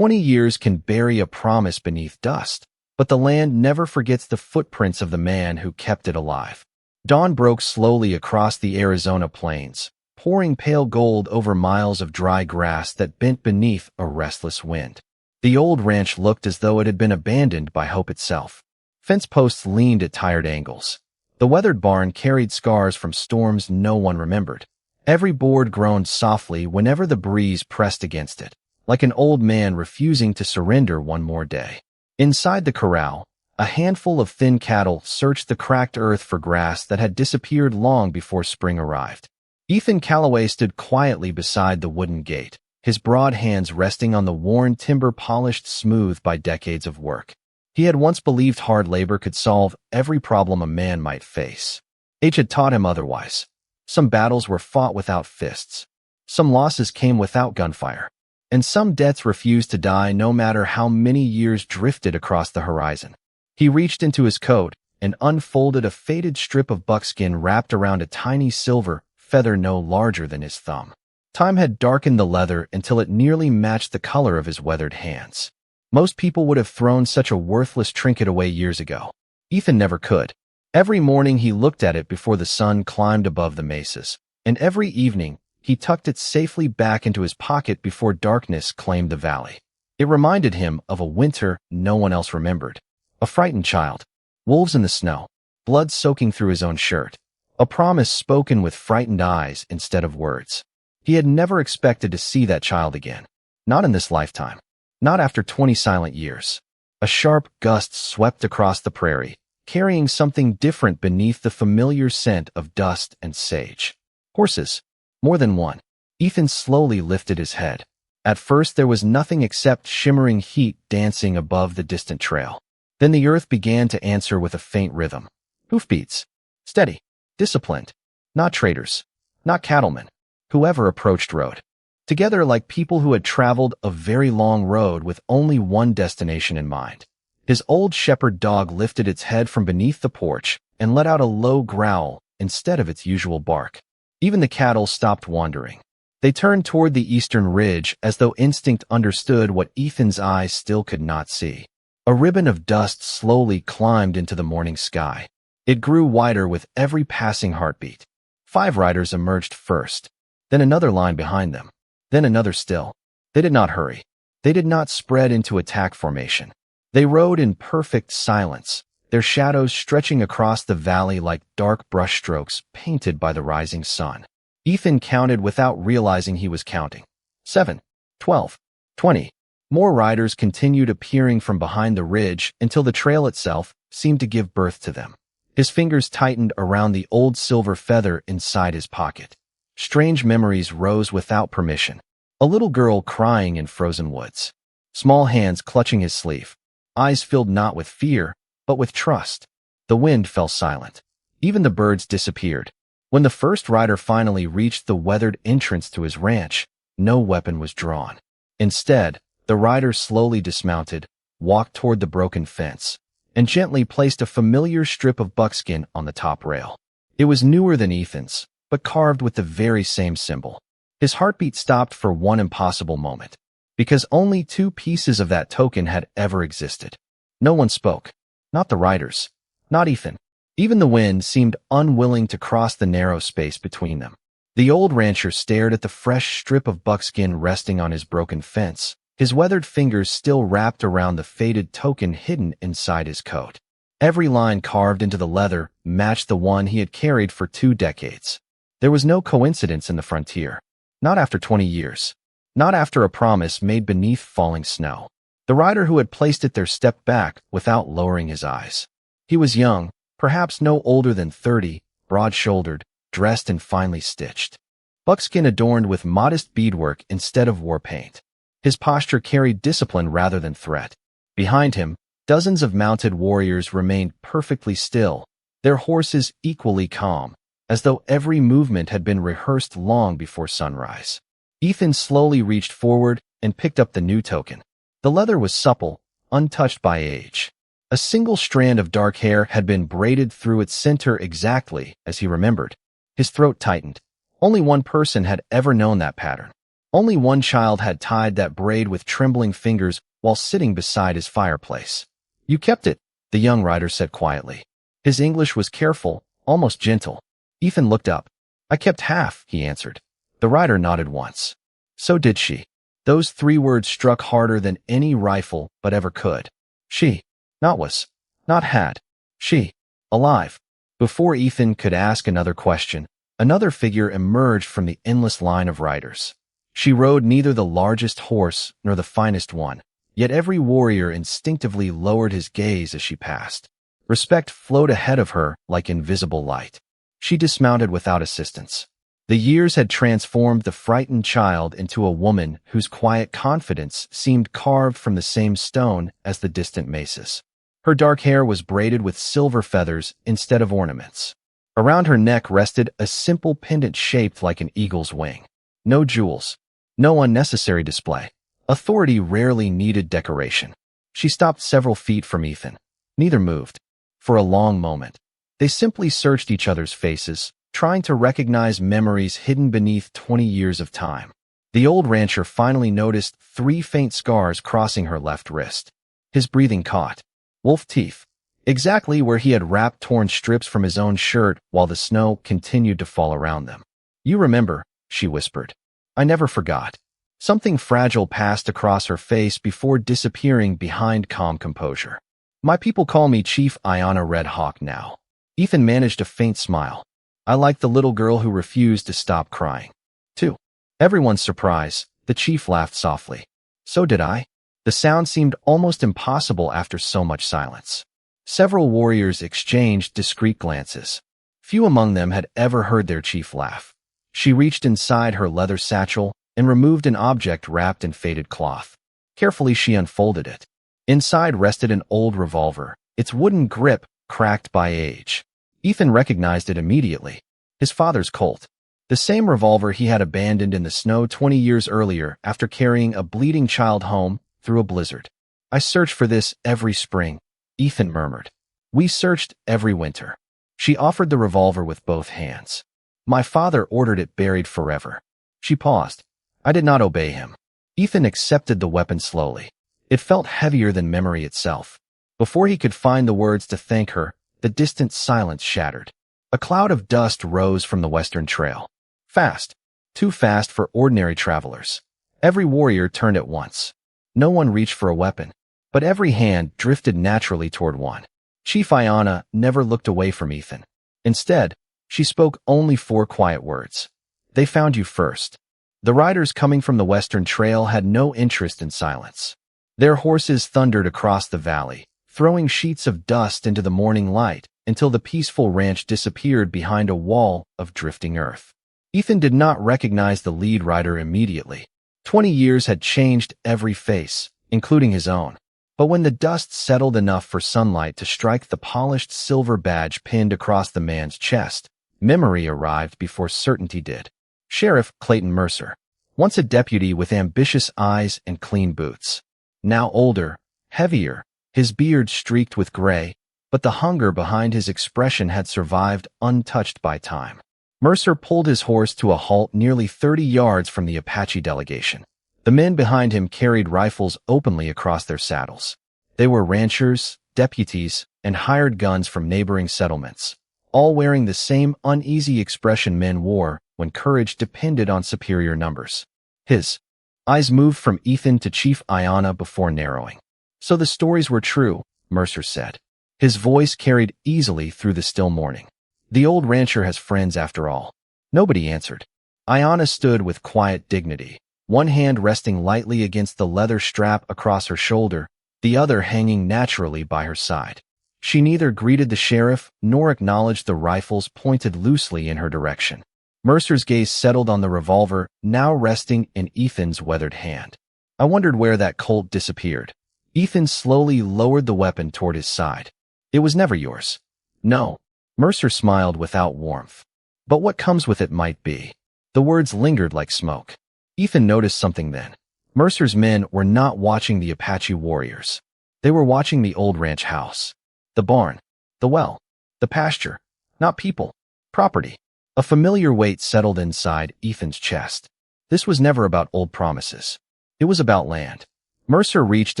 20 years can bury a promise beneath dust, but the land never forgets the footprints of the man who kept it alive. Dawn broke slowly across the Arizona plains, pouring pale gold over miles of dry grass that bent beneath a restless wind. The old ranch looked as though it had been abandoned by hope itself. Fence posts leaned at tired angles. The weathered barn carried scars from storms no one remembered. Every board groaned softly whenever the breeze pressed against it, like an old man refusing to surrender one more day. Inside the corral, a handful of thin cattle searched the cracked earth for grass that had disappeared long before spring arrived. Ethan Calloway stood quietly beside the wooden gate, his broad hands resting on the worn timber polished smooth by decades of work. He had once believed hard labor could solve every problem a man might face. Age had taught him otherwise. Some battles were fought without fists. Some losses came without gunfire. And some deaths refused to die no matter how many years drifted across the horizon. He reached into his coat and unfolded a faded strip of buckskin wrapped around a tiny silver feather no larger than his thumb. Time had darkened the leather until it nearly matched the color of his weathered hands. Most people would have thrown such a worthless trinket away years ago. Ethan never could. Every morning he looked at it before the sun climbed above the mesas, and every evening he tucked it safely back into his pocket before darkness claimed the valley. It reminded him of a winter no one else remembered. A frightened child. Wolves in the snow. Blood soaking through his own shirt. A promise spoken with frightened eyes instead of words. He had never expected to see that child again. Not in this lifetime. Not after 20 silent years. A sharp gust swept across the prairie, carrying something different beneath the familiar scent of dust and sage. Horses. More than one. Ethan slowly lifted his head. At first there was nothing except shimmering heat dancing above the distant trail. Then the earth began to answer with a faint rhythm. Hoofbeats. Steady. Disciplined. Not traders. Not cattlemen. Whoever approached rode. Together like people who had traveled a very long road with only one destination in mind. His old shepherd dog lifted its head from beneath the porch and let out a low growl instead of its usual bark. Even the cattle stopped wandering. They turned toward the eastern ridge as though instinct understood what Ethan's eyes still could not see. A ribbon of dust slowly climbed into the morning sky. It grew wider with every passing heartbeat. 5 riders emerged first, then another line behind them, then another still. They did not hurry. They did not spread into attack formation. They rode in perfect silence, their shadows stretching across the valley like dark brushstrokes painted by the rising sun. Ethan counted without realizing he was counting. 7, 12, 20. More riders continued appearing from behind the ridge until the trail itself seemed to give birth to them. His fingers tightened around the old silver feather inside his pocket. Strange memories rose without permission. A little girl crying in frozen woods. Small hands clutching his sleeve. Eyes filled not with fear, but with trust. The wind fell silent. Even the birds disappeared. When the first rider finally reached the weathered entrance to his ranch, no weapon was drawn. Instead, the rider slowly dismounted, walked toward the broken fence, and gently placed a familiar strip of buckskin on the top rail. It was newer than Ethan's, but carved with the very same symbol. His heartbeat stopped for one impossible moment, because only 2 pieces of that token had ever existed. No one spoke. Not the riders. Not Ethan. Even the wind seemed unwilling to cross the narrow space between them. The old rancher stared at the fresh strip of buckskin resting on his broken fence, his weathered fingers still wrapped around the faded token hidden inside his coat. Every line carved into the leather matched the one he had carried for 2 decades. There was no coincidence in the frontier. Not after 20 years. Not after a promise made beneath falling snow. The rider who had placed it there stepped back without lowering his eyes. He was young, perhaps no older than 30, broad-shouldered, dressed and finely stitched. Buckskin adorned with modest beadwork instead of war paint. His posture carried discipline rather than threat. Behind him, dozens of mounted warriors remained perfectly still, their horses equally calm, as though every movement had been rehearsed long before sunrise. Ethan slowly reached forward and picked up the new token. The leather was supple, untouched by age. A single strand of dark hair had been braided through its center exactly as he remembered. His throat tightened. Only one person had ever known that pattern. Only one child had tied that braid with trembling fingers while sitting beside his fireplace. "You kept it," the young rider said quietly. His English was careful, almost gentle. Ethan looked up. "I kept half," he answered. The rider nodded once. "So did she." Those 3 words struck harder than any rifle but ever could. She. Not was. Not had. She. Alive. Before Ethan could ask another question, another figure emerged from the endless line of riders. She rode neither the largest horse nor the finest one, yet every warrior instinctively lowered his gaze as she passed. Respect flowed ahead of her like invisible light. She dismounted without assistance. The years had transformed the frightened child into a woman whose quiet confidence seemed carved from the same stone as the distant mesas. Her dark hair was braided with silver feathers instead of ornaments. Around her neck rested a simple pendant shaped like an eagle's wing. No jewels. No unnecessary display. Authority rarely needed decoration. She stopped several feet from Ethan. Neither moved. For a long moment, they simply searched each other's faces, trying to recognize memories hidden beneath 20 years of time. The old rancher finally noticed 3 faint scars crossing her left wrist. His breathing caught. Wolf teeth. Exactly where he had wrapped torn strips from his own shirt while the snow continued to fall around them. "You remember," she whispered. "I never forgot." Something fragile passed across her face before disappearing behind calm composure. "My people call me Chief Iana Red Hawk now." Ethan managed a faint smile. "I like the little girl who refused to stop crying." To everyone's surprise, the chief laughed softly. "So did I." The sound seemed almost impossible after so much silence. Several warriors exchanged discreet glances. Few among them had ever heard their chief laugh. She reached inside her leather satchel and removed an object wrapped in faded cloth. Carefully, she unfolded it. Inside rested an old revolver, its wooden grip cracked by age. Ethan recognized it immediately. His father's Colt. The same revolver he had abandoned in the snow 20 years earlier after carrying a bleeding child home through a blizzard. "I search for this every spring," Ethan murmured. "We searched every winter." She offered the revolver with both hands. "My father ordered it buried forever." She paused. "I did not obey him." Ethan accepted the weapon slowly. It felt heavier than memory itself. Before he could find the words to thank her, the distant silence shattered. A cloud of dust rose from the western trail. Fast. Too fast for ordinary travelers. Every warrior turned at once. No one reached for a weapon, but every hand drifted naturally toward one. Chief Iana never looked away from Ethan. Instead, she spoke only 4 quiet words. "They found you first." The riders coming from the western trail had no interest in silence. Their horses thundered across the valley, throwing sheets of dust into the morning light until the peaceful ranch disappeared behind a wall of drifting earth. Ethan did not recognize the lead rider immediately. 20 years had changed every face, including his own. But when the dust settled enough for sunlight to strike the polished silver badge pinned across the man's chest, memory arrived before certainty did. Sheriff Clayton Mercer, once a deputy with ambitious eyes and clean boots. Now older, heavier, his beard streaked with gray, but the hunger behind his expression had survived untouched by time. Mercer pulled his horse to a halt nearly 30 yards from the Apache delegation. The men behind him carried rifles openly across their saddles. They were ranchers, deputies, and hired guns from neighboring settlements, all wearing the same uneasy expression men wore when courage depended on superior numbers. His eyes moved from Ethan to Chief Iana before narrowing. "So the stories were true," Mercer said. His voice carried easily through the still morning. "The old rancher has friends after all." Nobody answered. Iana stood with quiet dignity, one hand resting lightly against the leather strap across her shoulder, the other hanging naturally by her side. She neither greeted the sheriff nor acknowledged the rifles pointed loosely in her direction. Mercer's gaze settled on the revolver, now resting in Ethan's weathered hand. "I wondered where that Colt disappeared." Ethan slowly lowered the weapon toward his side. "It was never yours." "No." Mercer smiled without warmth. "But what comes with it might be." The words lingered like smoke. Ethan noticed something then. Mercer's men were not watching the Apache warriors. They were watching the old ranch house. The barn. The well. The pasture. Not people. Property. A familiar weight settled inside Ethan's chest. This was never about old promises. It was about land. Mercer reached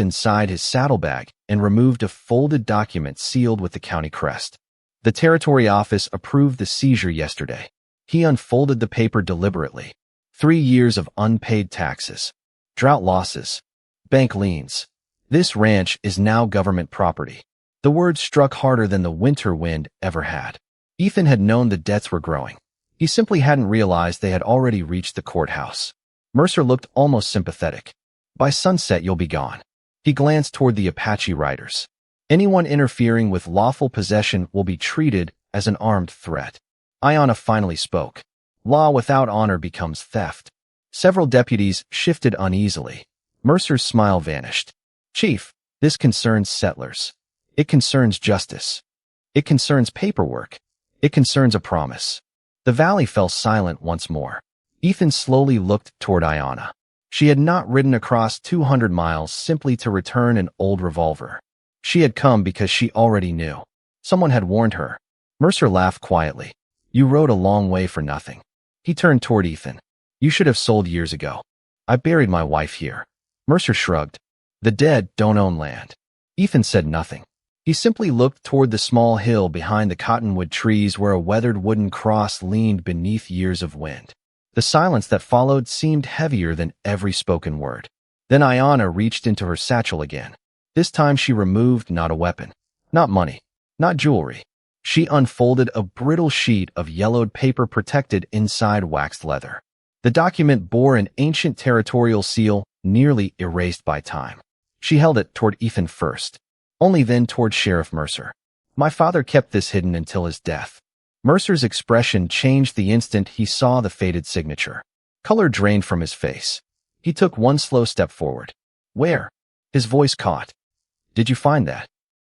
inside his saddlebag and removed a folded document sealed with the county crest. The territory office approved the seizure yesterday. He unfolded the paper deliberately. 3 years of unpaid taxes, drought losses, bank liens. This ranch is now government property. The words struck harder than the winter wind ever had. Ethan had known the debts were growing. He simply hadn't realized they had already reached the courthouse. Mercer looked almost sympathetic. By sunset, you'll be gone. He glanced toward the Apache riders. Anyone interfering with lawful possession will be treated as an armed threat. Ayanna finally spoke. Law without honor becomes theft. Several deputies shifted uneasily. Mercer's smile vanished. Chief, this concerns settlers. It concerns justice. It concerns paperwork. It concerns a promise. The valley fell silent once more. Ethan slowly looked toward Ayanna. She had not ridden across 200 miles simply to return an old revolver. She had come because she already knew. Someone had warned her. Mercer laughed quietly. You rode a long way for nothing. He turned toward Ethan. You should have sold years ago. I buried my wife here. Mercer shrugged. The dead don't own land. Ethan said nothing. He simply looked toward the small hill behind the cottonwood trees where a weathered wooden cross leaned beneath years of wind. The silence that followed seemed heavier than every spoken word. Then Ayanna reached into her satchel again. This time she removed not a weapon, not money, not jewelry. She unfolded a brittle sheet of yellowed paper protected inside waxed leather. The document bore an ancient territorial seal nearly erased by time. She held it toward Ethan first, only then toward Sheriff Mercer. My father kept this hidden until his death. Mercer's expression changed the instant he saw the faded signature. Color drained from his face. He took one slow step forward. Where? His voice caught. Did you find that?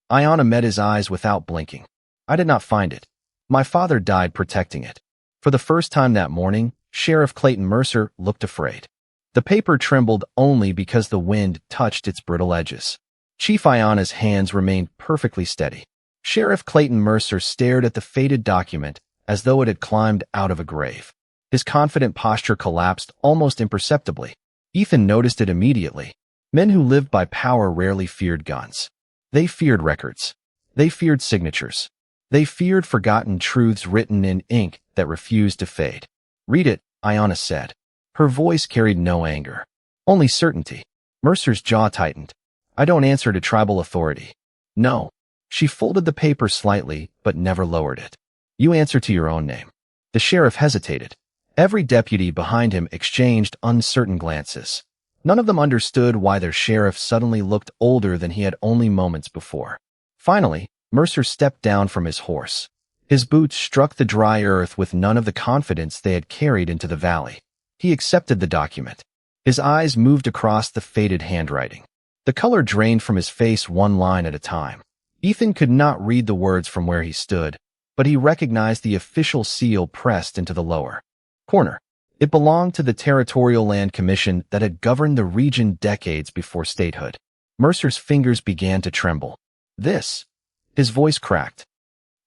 Ayanna met his eyes without blinking. I did not find it. My father died protecting it. For the first time that morning, Sheriff Clayton Mercer looked afraid. The paper trembled only because the wind touched its brittle edges. Chief Ayanna's hands remained perfectly steady. Sheriff Clayton Mercer stared at the faded document as though it had climbed out of a grave. His confident posture collapsed almost imperceptibly. Ethan noticed it immediately. Men who lived by power rarely feared guns. They feared records. They feared signatures. They feared forgotten truths written in ink that refused to fade. Read it, Ayanna said. Her voice carried no anger, only certainty. Mercer's jaw tightened. I don't answer to tribal authority. No. She folded the paper slightly, but never lowered it. You answer to your own name. The sheriff hesitated. Every deputy behind him exchanged uncertain glances. None of them understood why their sheriff suddenly looked older than he had only moments before. Finally, Mercer stepped down from his horse. His boots struck the dry earth with none of the confidence they had carried into the valley. He accepted the document. His eyes moved across the faded handwriting. The color drained from his face one line at a time. Ethan could not read the words from where he stood, but he recognized the official seal pressed into the lower corner. It belonged to the Territorial Land Commission that had governed the region decades before statehood. Mercer's fingers began to tremble. This. His voice cracked.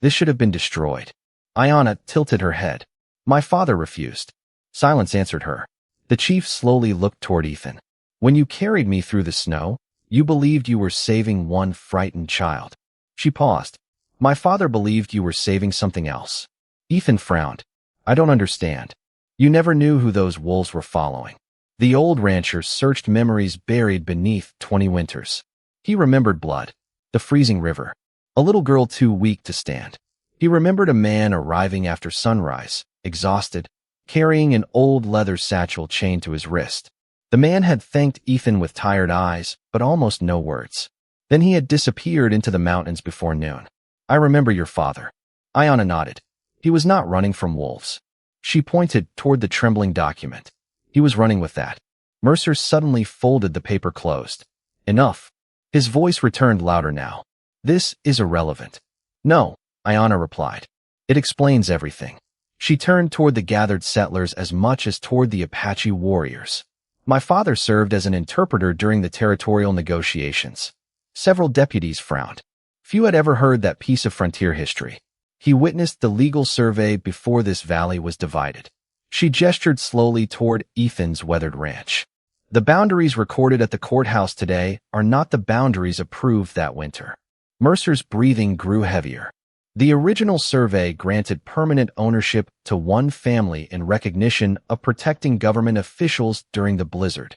This should have been destroyed. Ayanna tilted her head. My father refused. Silence answered her. The chief slowly looked toward Ethan. When you carried me through the snow, you believed you were saving one frightened child. She paused. My father believed you were saving something else. Ethan frowned. I don't understand. You never knew who those wolves were following. The old rancher searched memories buried beneath 20 winters. He remembered blood, the freezing river, a little girl too weak to stand. He remembered a man arriving after sunrise, exhausted, carrying an old leather satchel chained to his wrist. The man had thanked Ethan with tired eyes, but almost no words. Then he had disappeared into the mountains before noon. I remember your father. Ayanna nodded. He was not running from wolves. She pointed toward the trembling document. He was running with that. Mercer suddenly folded the paper closed. Enough. His voice returned louder now. This is irrelevant. No, Ayanna replied. It explains everything. She turned toward the gathered settlers as much as toward the Apache warriors. My father served as an interpreter during the territorial negotiations. Several deputies frowned. Few had ever heard that piece of frontier history. He witnessed the legal survey before this valley was divided. She gestured slowly toward Ethan's weathered ranch. The boundaries recorded at the courthouse today are not the boundaries approved that winter. Mercer's breathing grew heavier. The original survey granted permanent ownership to one family in recognition of protecting government officials during the blizzard.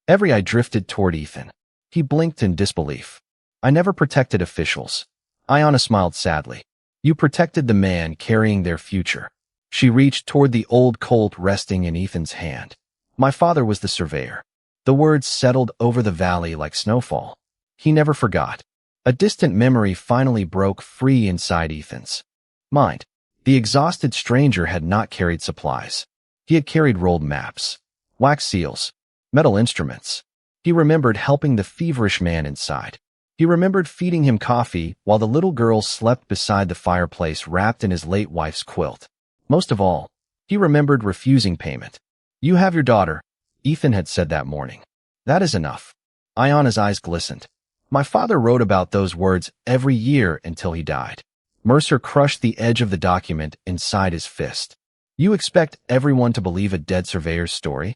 Every eye drifted toward Ethan. He blinked in disbelief. I never protected officials. Ayanna smiled sadly. You protected the man carrying their future. She reached toward the old Colt resting in Ethan's hand. My father was the surveyor. The words settled over the valley like snowfall. He never forgot. A distant memory finally broke free inside Ethan's mind. The exhausted stranger had not carried supplies. He had carried rolled maps, wax seals, metal instruments. He remembered helping the feverish man inside. He remembered feeding him coffee while the little girl slept beside the fireplace wrapped in his late wife's quilt. Most of all, he remembered refusing payment. You have your daughter, Ethan had said that morning. That is enough. Ayanna's eyes glistened. My father wrote about those words every year until he died. Mercer crushed the edge of the document inside his fist. You expect everyone to believe a dead surveyor's story?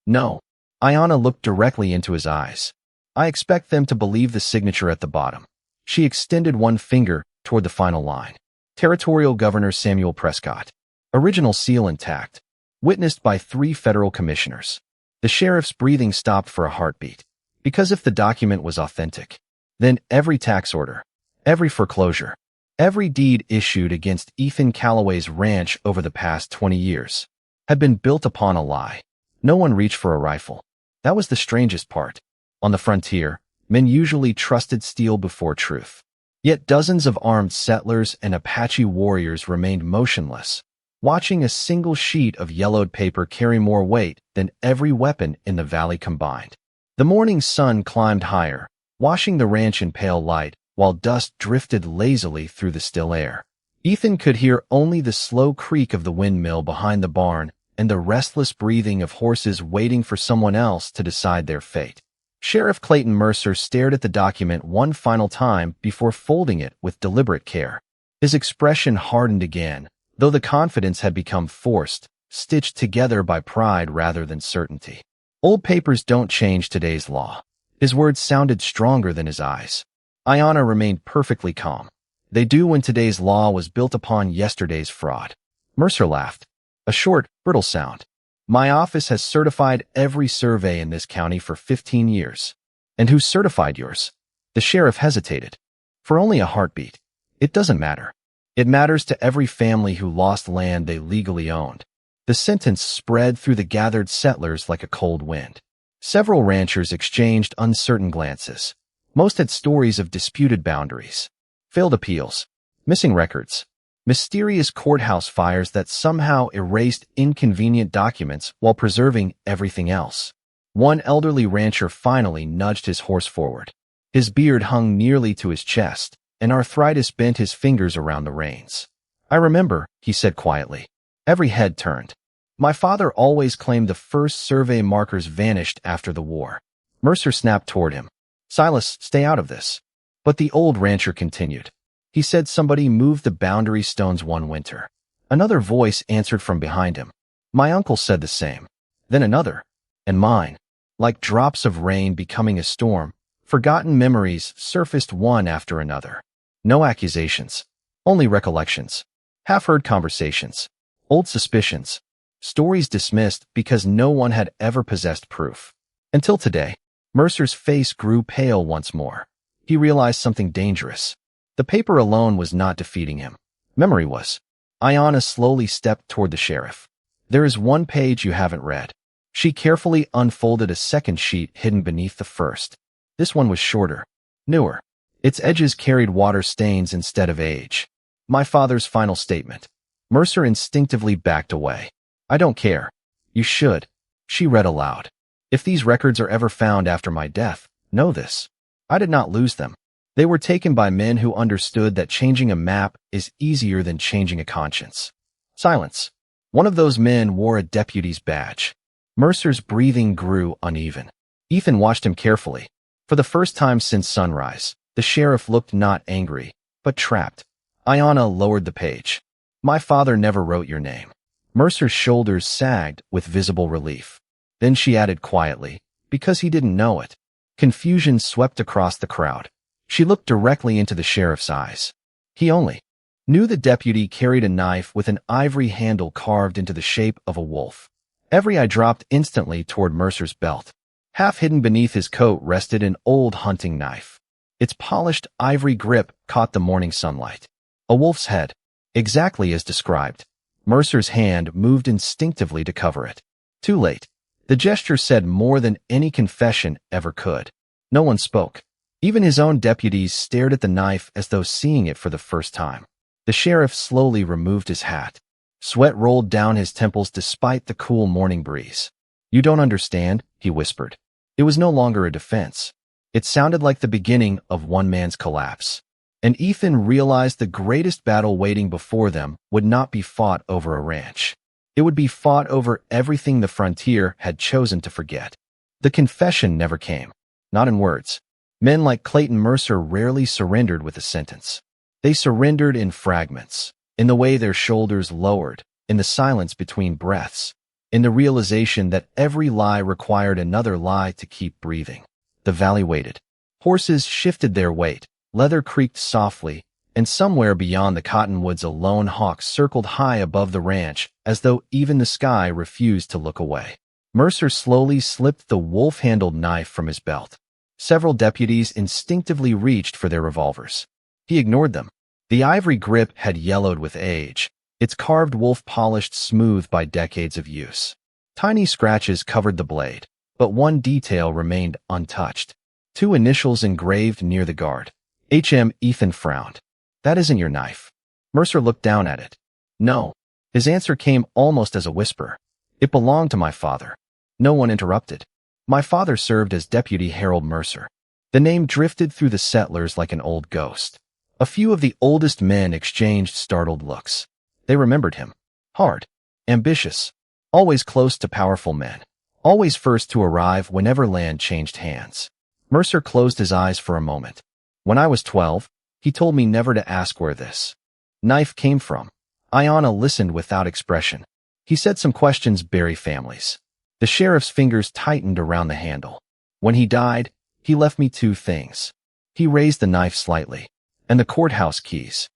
No. Ayanna looked directly into his eyes. I expect them to believe the signature at the bottom. She extended one finger toward the final line. Territorial Governor Samuel Prescott. Original seal intact. Witnessed by 3 federal commissioners. The sheriff's breathing stopped for a heartbeat. Because if the document was authentic, then every tax order, every foreclosure, every deed issued against Ethan Calloway's ranch over the past 20 years had been built upon a lie. No one reached for a rifle. That was the strangest part. On the frontier, men usually trusted steel before truth. Yet dozens of armed settlers and Apache warriors remained motionless, watching a single sheet of yellowed paper carry more weight than every weapon in the valley combined. The morning sun climbed higher, washing the ranch in pale light, while dust drifted lazily through the still air. Ethan could hear only the slow creak of the windmill behind the barn and the restless breathing of horses waiting for someone else to decide their fate. Sheriff Clayton Mercer stared at the document one final time before folding it with deliberate care. His expression hardened again, though the confidence had become forced, stitched together by pride rather than certainty. Old papers don't change today's law. His words sounded stronger than his eyes. Ayanna remained perfectly calm. They do when today's law was built upon yesterday's fraud. Mercer laughed. A short, brittle sound. My office has certified every survey in this county for 15 years. And who certified yours? The sheriff hesitated. For only a heartbeat. It doesn't matter. It matters to every family who lost land they legally owned. The sentence spread through the gathered settlers like a cold wind. Several ranchers exchanged uncertain glances. Most had stories of disputed boundaries, failed appeals, missing records, mysterious courthouse fires that somehow erased inconvenient documents while preserving everything else. One elderly rancher finally nudged his horse forward. His beard hung nearly to his chest, and arthritis bent his fingers around the reins. I remember, he said quietly. Every head turned. My father always claimed the first survey markers vanished after the war. Mercer snapped toward him. Silas, stay out of this. But the old rancher continued. He said somebody moved the boundary stones one winter. Another voice answered from behind him. My uncle said the same. Then another. And mine. Like drops of rain becoming a storm, forgotten memories surfaced one after another. No accusations. Only recollections. Half-heard conversations. Old suspicions. Stories dismissed because no one had ever possessed proof. Until today, Mercer's face grew pale once more. He realized something dangerous. The paper alone was not defeating him. Memory was. Ayanna slowly stepped toward the sheriff. There is one page you haven't read. She carefully unfolded a second sheet hidden beneath the first. This one was shorter, newer. Its edges carried water stains instead of age. My father's final statement. Mercer instinctively backed away. I don't care. You should. She read aloud. If these records are ever found after my death, know this. I did not lose them. They were taken by men who understood that changing a map is easier than changing a conscience. Silence. One of those men wore a deputy's badge. Mercer's breathing grew uneven. Ethan watched him carefully. For the first time since sunrise, the sheriff looked not angry, but trapped. Ayanna lowered the page. My father never wrote your name. Mercer's shoulders sagged with visible relief. Then she added quietly, because he didn't know it. Confusion swept across the crowd. She looked directly into the sheriff's eyes. He only knew the deputy carried a knife with an ivory handle carved into the shape of a wolf. Every eye dropped instantly toward Mercer's belt. Half hidden beneath his coat rested an old hunting knife. Its polished ivory grip caught the morning sunlight. A wolf's head, exactly as described. Mercer's hand moved instinctively to cover it. Too late. The gesture said more than any confession ever could. No one spoke. Even his own deputies stared at the knife as though seeing it for the first time. The sheriff slowly removed his hat. Sweat rolled down his temples despite the cool morning breeze. "You don't understand," he whispered. It was no longer a defense. It sounded like the beginning of one man's collapse. And Ethan realized the greatest battle waiting before them would not be fought over a ranch. It would be fought over everything the frontier had chosen to forget. The confession never came. Not in words. Men like Clayton Mercer rarely surrendered with a sentence. They surrendered in fragments, in the way their shoulders lowered, in the silence between breaths, in the realization that every lie required another lie to keep breathing. The valley waited. Horses shifted their weight, leather creaked softly, and somewhere beyond the cottonwoods a lone hawk circled high above the ranch as though even the sky refused to look away. Mercer slowly slipped the wolf-handled knife from his belt. Several deputies instinctively reached for their revolvers. He ignored them. The ivory grip had yellowed with age, its carved wolf polished smooth by decades of use. Tiny scratches covered the blade, but one detail remained untouched. 2 initials engraved near the guard. H.M. Ethan frowned. "That isn't your knife." Mercer looked down at it. "No." His answer came almost as a whisper. "It belonged to my father." No one interrupted. "My father served as Deputy Harold Mercer." The name drifted through the settlers like an old ghost. A few of the oldest men exchanged startled looks. They remembered him. Hard. Ambitious. Always close to powerful men. Always first to arrive whenever land changed hands. Mercer closed his eyes for a moment. "When I was 12, he told me never to ask where this knife came from." Ayanna listened without expression. He said some questions bury families. The sheriff's fingers tightened around the handle. "When he died, he left me 2 things." He raised the knife slightly. "And the courthouse keys."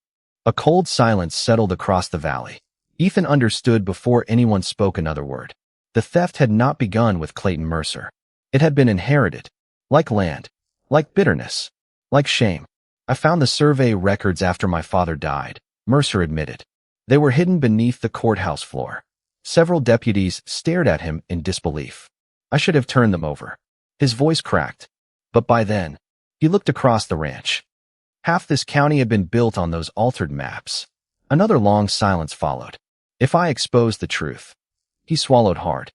A cold silence settled across the valley. Ethan understood before anyone spoke another word. The theft had not begun with Clayton Mercer. It had been inherited. Like land. Like bitterness. Like shame. "I found the survey records after my father died," Mercer admitted. They were hidden beneath the courthouse floor. Several deputies stared at him in disbelief. "I should have turned them over." His voice cracked. But by then, he looked across the ranch. Half this county had been built on those altered maps. Another long silence followed. "If I exposed the truth." He swallowed hard.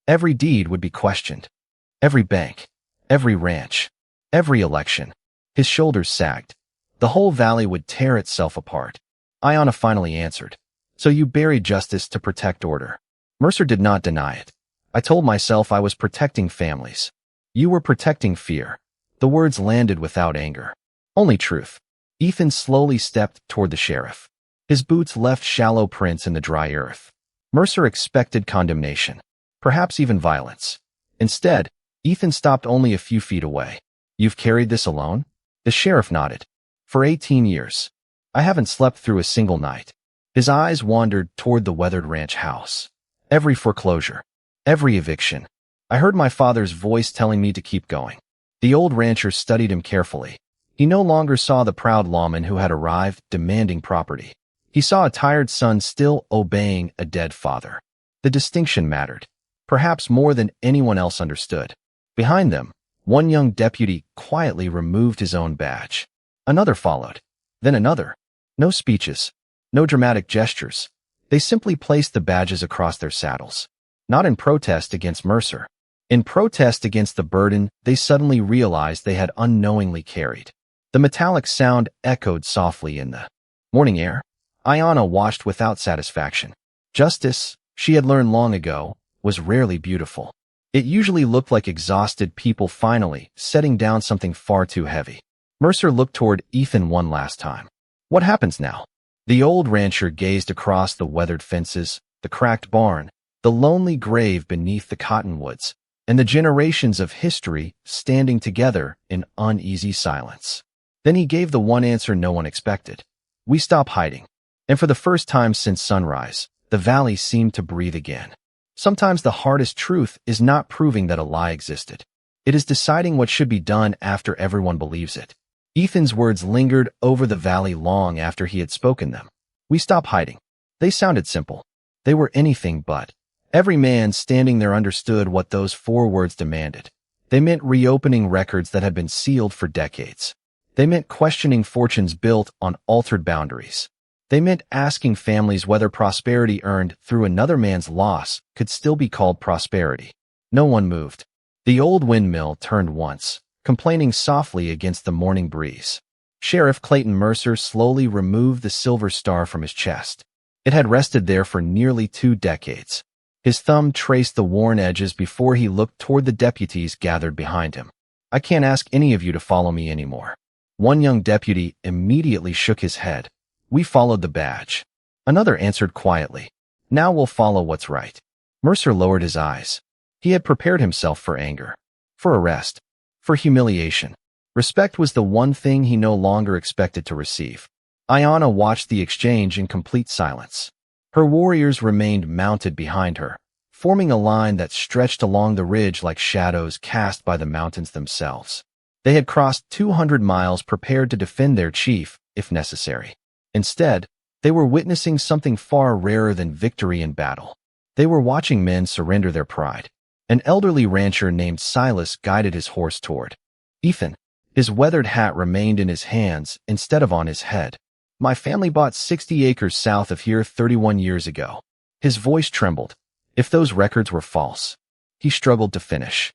"Every deed would be questioned. Every bank. Every ranch. Every election." His shoulders sagged. The whole valley would tear itself apart. Ayanna finally answered. "So you buried justice to protect order." Mercer did not deny it. "I told myself I was protecting families. You were protecting fear." The words landed without anger. Only truth. Ethan slowly stepped toward the sheriff. His boots left shallow prints in the dry earth. Mercer expected condemnation, perhaps even violence. Instead, Ethan stopped only a few feet away. "You've carried this alone?" The sheriff nodded. "For 18 years. I haven't slept through a single night." His eyes wandered toward the weathered ranch house. Every foreclosure. Every eviction. I heard my father's voice telling me to keep going. The old rancher studied him carefully. He no longer saw the proud lawman who had arrived demanding property. He saw a tired son still obeying a dead father. The distinction mattered, perhaps more than anyone else understood. Behind them, one young deputy quietly removed his own badge. Another followed. Then another. No speeches. No dramatic gestures. They simply placed the badges across their saddles. Not in protest against Mercer. In protest against the burden they suddenly realized they had unknowingly carried. The metallic sound echoed softly in the morning air. Ayanna watched without satisfaction. Justice, she had learned long ago, was rarely beautiful. It usually looked like exhausted people finally setting down something far too heavy. Mercer looked toward Ethan one last time. "What happens now?" The old rancher gazed across the weathered fences, the cracked barn, the lonely grave beneath the cottonwoods, and the generations of history standing together in uneasy silence. Then he gave the one answer no one expected. We stop hiding. And for the first time since sunrise, the valley seemed to breathe again. Sometimes the hardest truth is not proving that a lie existed. It is deciding what should be done after everyone believes it. Ethan's words lingered over the valley long after he had spoken them. We stop hiding. They sounded simple. They were anything but. Every man standing there understood what those 4 words demanded. They meant reopening records that had been sealed for decades. They meant questioning fortunes built on altered boundaries. They meant asking families whether prosperity earned through another man's loss could still be called prosperity. No one moved. The old windmill turned once, complaining softly against the morning breeze. Sheriff Clayton Mercer slowly removed the silver star from his chest. It had rested there for nearly 2 decades. His thumb traced the worn edges before he looked toward the deputies gathered behind him. I can't ask any of you to follow me anymore. One young deputy immediately shook his head. We followed the badge. Another answered quietly. Now we'll follow what's right. Mercer lowered his eyes. He had prepared himself for anger, for arrest, for humiliation. Respect was the one thing he no longer expected to receive. Ayanna watched the exchange in complete silence. Her warriors remained mounted behind her, forming a line that stretched along the ridge like shadows cast by the mountains themselves. They had crossed 200 miles prepared to defend their chief, if necessary. Instead, they were witnessing something far rarer than victory in battle. They were watching men surrender their pride. An elderly rancher named Silas guided his horse toward Ethan. His weathered hat remained in his hands instead of on his head. My family bought 60 acres south of here 31 years ago. His voice trembled. If those records were false. He struggled to finish.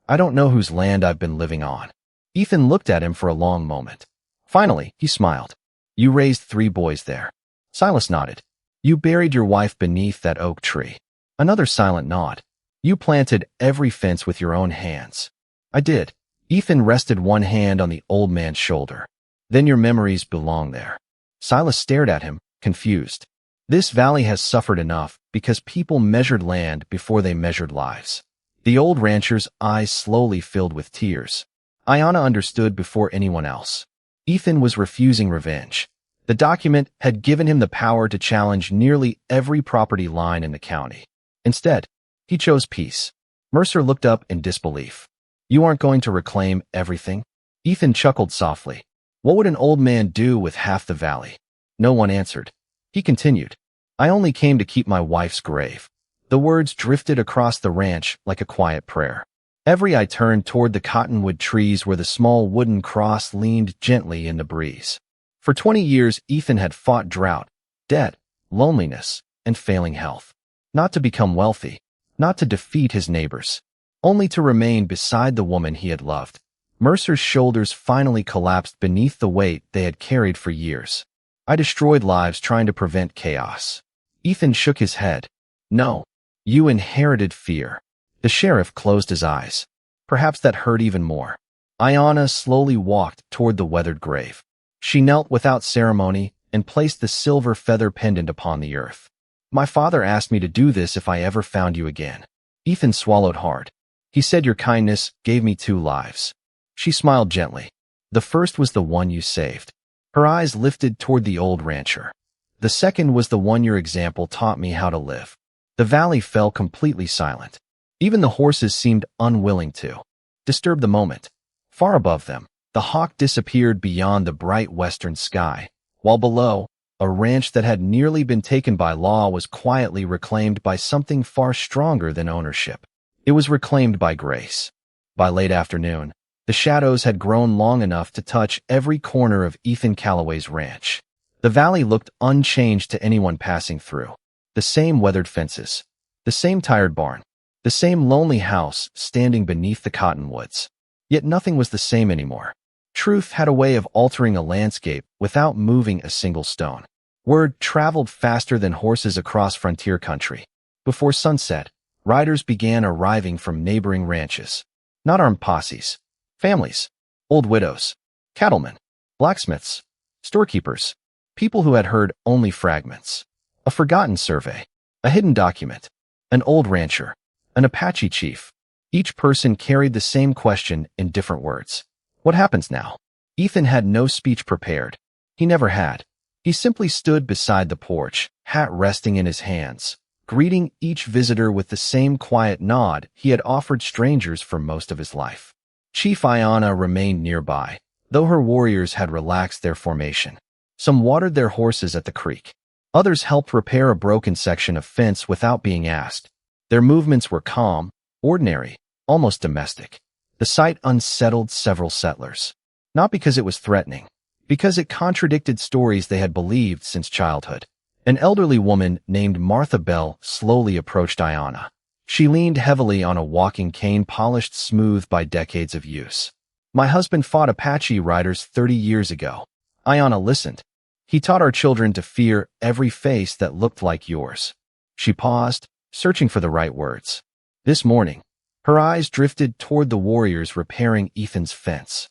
I don't know whose land I've been living on. Ethan looked at him for a long moment. Finally, he smiled. You raised 3 boys there. Silas nodded. You buried your wife beneath that oak tree. Another silent nod. You planted every fence with your own hands. I did. Ethan rested one hand on the old man's shoulder. Then your memories belong there. Silas stared at him, confused. This valley has suffered enough because people measured land before they measured lives. The old rancher's eyes slowly filled with tears. Ayanna understood before anyone else. Ethan was refusing revenge. The document had given him the power to challenge nearly every property line in the county. Instead, he chose peace. Mercer looked up in disbelief. You aren't going to reclaim everything? Ethan chuckled softly. What would an old man do with half the valley? No one answered. He continued. I only came to keep my wife's grave. The words drifted across the ranch like a quiet prayer. Every eye turned toward the cottonwood trees where the small wooden cross leaned gently in the breeze. For 20 years, Ethan had fought drought, debt, loneliness, and failing health. Not to become wealthy, not to defeat his neighbors, only to remain beside the woman he had loved. Mercer's shoulders finally collapsed beneath the weight they had carried for years. I destroyed lives trying to prevent chaos. Ethan shook his head. No, you inherited fear. The sheriff closed his eyes. Perhaps that hurt even more. Ayanna slowly walked toward the weathered grave. She knelt without ceremony and placed the silver feather pendant upon the earth. My father asked me to do this if I ever found you again. Ethan swallowed hard. He said your kindness gave me 2 lives. She smiled gently. The first was the one you saved. Her eyes lifted toward the old rancher. The second was the one your example taught me how to live. The valley fell completely silent. Even the horses seemed unwilling to disturb the moment. Far above them, the hawk disappeared beyond the bright western sky, while below, a ranch that had nearly been taken by law was quietly reclaimed by something far stronger than ownership. It was reclaimed by grace. By late afternoon, the shadows had grown long enough to touch every corner of Ethan Calloway's ranch. The valley looked unchanged to anyone passing through. The same weathered fences, the same tired barn, the same lonely house standing beneath the cottonwoods. Yet nothing was the same anymore. Truth had a way of altering a landscape without moving a single stone. Word traveled faster than horses across frontier country. Before sunset, riders began arriving from neighboring ranches. Not armed posses. Families. Old widows. Cattlemen. Blacksmiths. Storekeepers. People who had heard only fragments. A forgotten survey. A hidden document. An old rancher. An Apache chief. Each person carried the same question in different words. What happens now? Ethan had no speech prepared. He never had. He simply stood beside the porch, hat resting in his hands, greeting each visitor with the same quiet nod he had offered strangers for most of his life. Chief Ayanna remained nearby, though her warriors had relaxed their formation. Some watered their horses at the creek. Others helped repair a broken section of fence without being asked. Their movements were calm, ordinary, almost domestic. The sight unsettled several settlers. Not because it was threatening, because it contradicted stories they had believed since childhood. An elderly woman named Martha Bell slowly approached Ayanna. She leaned heavily on a walking cane polished smooth by decades of use. My husband fought Apache riders 30 years ago. Ayanna listened. He taught our children to fear every face that looked like yours. She paused, searching for the right words. This morning, her eyes drifted toward the warriors repairing Ethan's fence.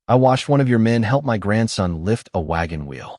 I watched one of your men help my grandson lift a wagon wheel.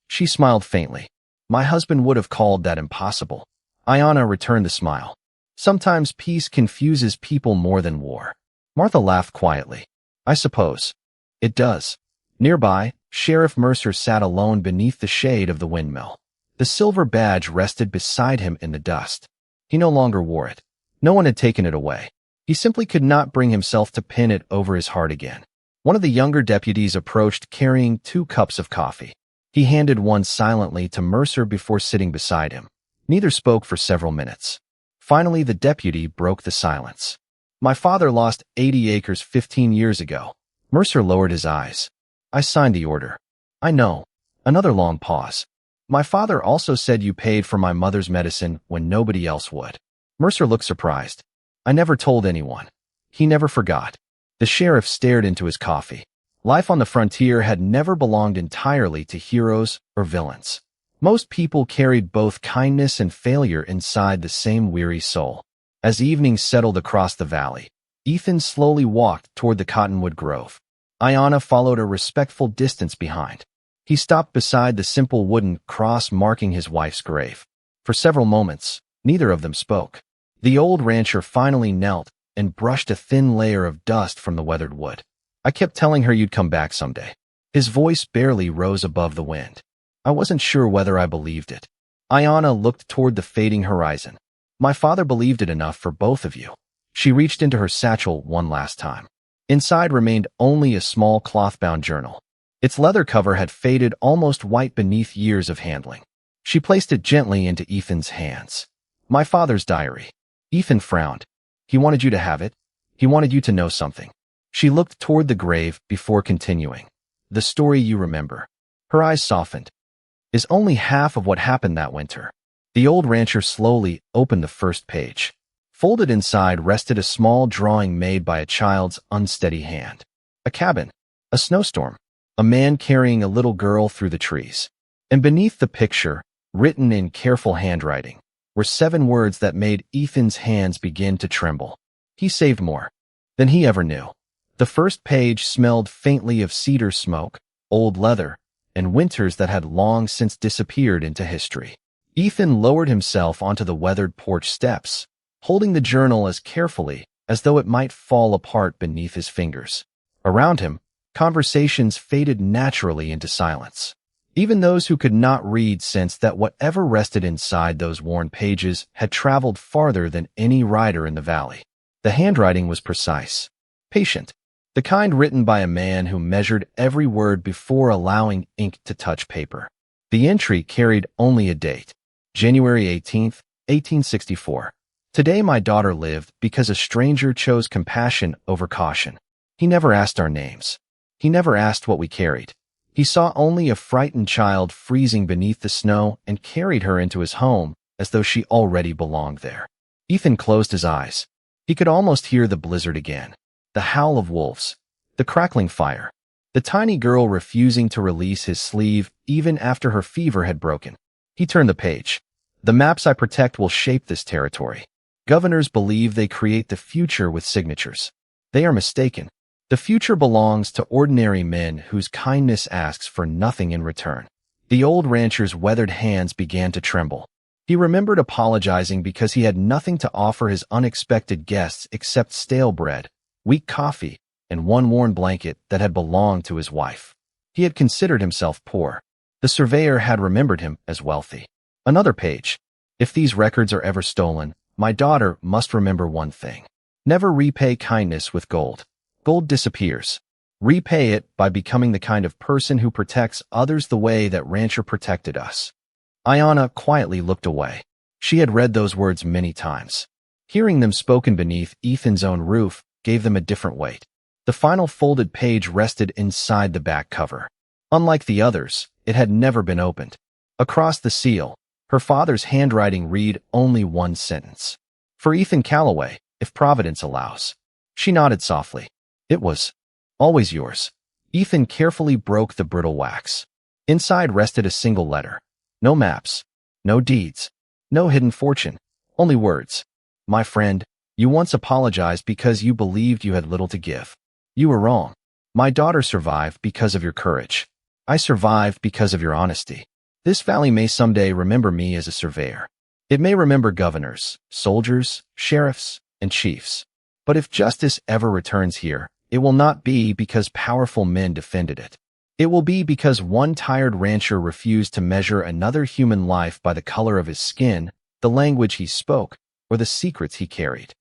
She smiled faintly. My husband would have called that impossible. Ayanna returned the smile. Sometimes peace confuses people more than war. Martha laughed quietly. I suppose. It does. Nearby, Sheriff Mercer sat alone beneath the shade of the windmill. The silver badge rested beside him in the dust. He no longer wore it. No one had taken it away. He simply could not bring himself to pin it over his heart again. One of the younger deputies approached carrying 2 cups of coffee. He handed one silently to Mercer before sitting beside him. Neither spoke for several minutes. Finally, the deputy broke the silence. My father lost 80 acres 15 years ago. Mercer lowered his eyes. I signed the order. I know. Another long pause. My father also said you paid for my mother's medicine when nobody else would. Mercer looked surprised. I never told anyone. He never forgot. The sheriff stared into his coffee. Life on the frontier had never belonged entirely to heroes or villains. Most people carried both kindness and failure inside the same weary soul. As evening settled across the valley, Ethan slowly walked toward the cottonwood grove. Ayanna followed a respectful distance behind. He stopped beside the simple wooden cross marking his wife's grave. For several moments, neither of them spoke. The old rancher finally knelt and brushed a thin layer of dust from the weathered wood. I kept telling her you'd come back someday. His voice barely rose above the wind. I wasn't sure whether I believed it. Ayanna looked toward the fading horizon. My father believed it enough for both of you. She reached into her satchel one last time. Inside remained only a small cloth-bound journal. Its leather cover had faded almost white beneath years of handling. She placed it gently into Ethan's hands. My father's diary. Ethan frowned. He wanted you to have it. He wanted you to know something. She looked toward the grave before continuing. The story you remember. Her eyes softened. Is only half of what happened that winter. The old rancher slowly opened the first page. Folded inside rested a small drawing made by a child's unsteady hand. A cabin. A snowstorm. A man carrying a little girl through the trees. And beneath the picture, written in careful handwriting, were 7 words that made Ethan's hands begin to tremble. He saved more than he ever knew. The first page smelled faintly of cedar smoke, old leather, and winters that had long since disappeared into history. Ethan lowered himself onto the weathered porch steps, holding the journal as carefully as though it might fall apart beneath his fingers. Around him, conversations faded naturally into silence. Even those who could not read sensed that whatever rested inside those worn pages had traveled farther than any writer in the valley. The handwriting was precise, patient, the kind written by a man who measured every word before allowing ink to touch paper. The entry carried only a date, January 18th, 1864. Today my daughter lived because a stranger chose compassion over caution. He never asked our names. He never asked what we carried. He saw only a frightened child freezing beneath the snow and carried her into his home as though she already belonged there. Ethan closed his eyes. He could almost hear the blizzard again, the howl of wolves, the crackling fire, the tiny girl refusing to release his sleeve even after her fever had broken. He turned the page. The maps I protect will shape this territory. Governors believe they create the future with signatures. They are mistaken. The future belongs to ordinary men whose kindness asks for nothing in return. The old rancher's weathered hands began to tremble. He remembered apologizing because he had nothing to offer his unexpected guests except stale bread, weak coffee, and one worn blanket that had belonged to his wife. He had considered himself poor. The surveyor had remembered him as wealthy. Another page. If these records are ever stolen, my daughter must remember one thing. Never repay kindness with gold. Gold disappears. Repay it by becoming the kind of person who protects others the way that Rancher protected us. Ayanna quietly looked away. She had read those words many times. Hearing them spoken beneath Ethan's own roof gave them a different weight. The final folded page rested inside the back cover. Unlike the others, it had never been opened. Across the seal, her father's handwriting read only one sentence. For Ethan Calloway, if Providence allows. She nodded softly. It was. Always yours. Ethan carefully broke the brittle wax. Inside rested a single letter. No maps. No deeds. No hidden fortune. Only words. My friend, you once apologized because you believed you had little to give. You were wrong. My daughter survived because of your courage. I survived because of your honesty. This valley may someday remember me as a surveyor. It may remember governors, soldiers, sheriffs, and chiefs. But if justice ever returns here, it will not be because powerful men defended it. It will be because one tired rancher refused to measure another human life by the color of his skin, the language he spoke, or the secrets he carried.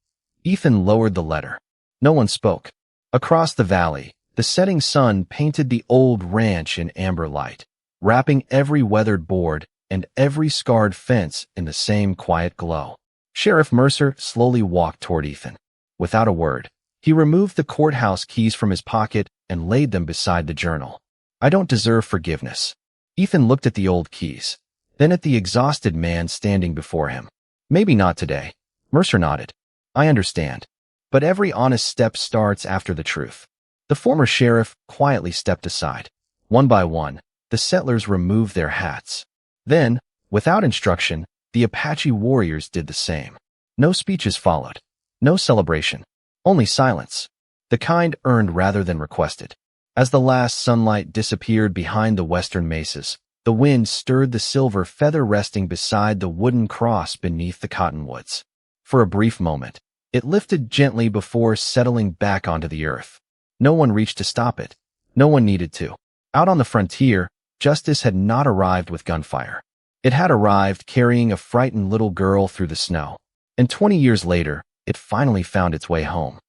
Ethan lowered the letter. No one spoke. Across the valley, the setting sun painted the old ranch in amber light, wrapping every weathered board and every scarred fence in the same quiet glow. Sheriff Mercer slowly walked toward Ethan. Without a word, he removed the courthouse keys from his pocket and laid them beside the journal. I don't deserve forgiveness. Ethan looked at the old keys, then at the exhausted man standing before him. Maybe not today. Mercer nodded. I understand. But every honest step starts after the truth. The former sheriff quietly stepped aside. One by one, the settlers removed their hats. Then, without instruction, the Apache warriors did the same. No speeches followed. No celebration. Only silence. The kind earned rather than requested. As the last sunlight disappeared behind the western mesas, the wind stirred the silver feather resting beside the wooden cross beneath the cottonwoods. For a brief moment, it lifted gently before settling back onto the earth. No one reached to stop it. No one needed to. Out on the frontier, justice had not arrived with gunfire. It had arrived carrying a frightened little girl through the snow. And 20 years later, it finally found its way home.